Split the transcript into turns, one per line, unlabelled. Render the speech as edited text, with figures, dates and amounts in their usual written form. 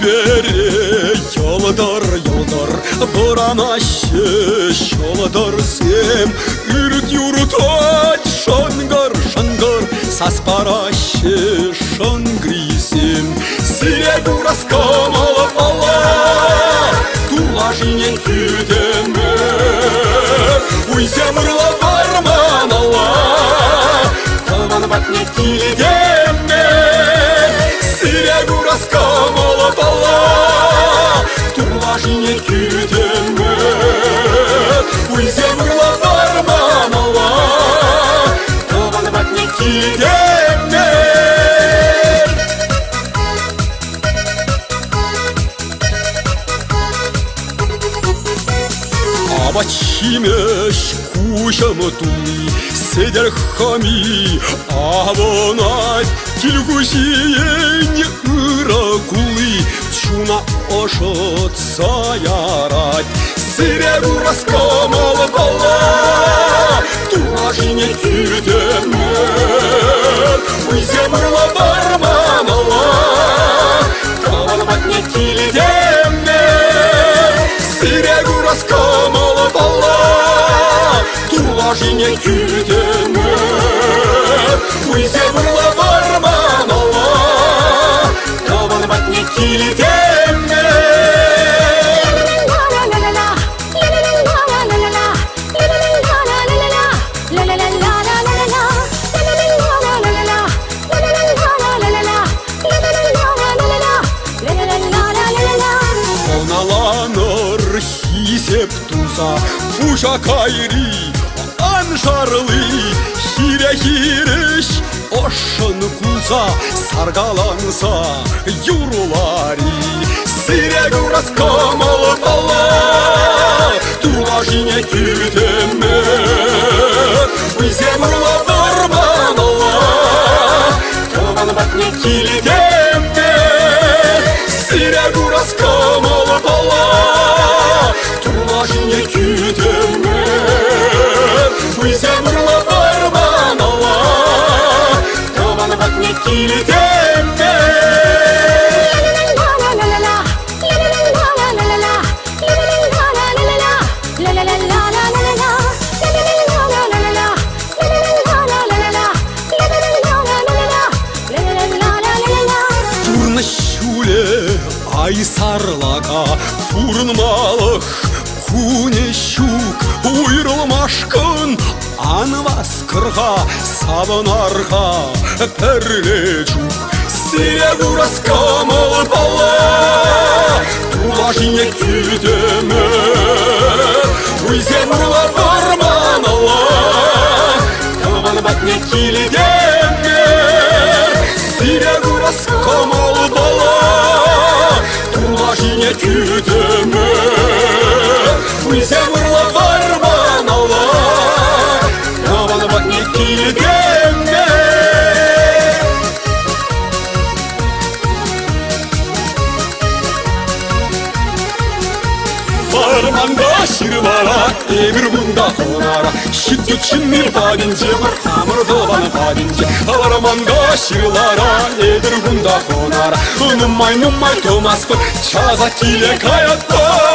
бере yoldur Buranası şoldur sem Ürt yurt aç şangır Sasparaşı şangrisem Sire duras kamalı Allah Tulaşine küdeme Uyse mırla varman Allah Kalman batne kilideme Sire duras kamalı Allah Tulaşine küdeme Uyse mırla varman Allah Kalman batne kilideme Абачимеш кушамы тули Седер хами Абонать Килгусиен Иракулы Чуна ошот саярать Сирегу раскамала бала Туажине күдеме Уйземырла барманала Каванбатне килидеме Сирегу раскамала бала Туажине күдеме Уйземырла барманала Каванбатне килидеме Хисеп туза, пуша кайри, анжарлы, хире-хиреш, ошын кулса, саргаланса, юрулари. Сирегу раскамалы бала, туажине күдеме, Уйземырла барманала, Каванбатне килидеме, Сирегу раскамалы бала, Tulaşine küdeme Uйземырла барманала Каванбатне килидеме Турнышуле айсарлага Фурнмалық Күне щук уйрылмашкын Анвас кырға сабынарға пәрле жук Сирегу раскамалы бала Туажине күдеме Уйземырла барманала Каванбатне килидеме Сирегу раскамалы бала Туажине күдеме Уйземырла барманала Каванбатне килидеме Барманда ширлара, эмир мында қонара Шит үшін мир падинже, бір қамыр долбаны падинже Барманда ширлара, эмир мында қонара Нумай томаспы, чаза киле каятта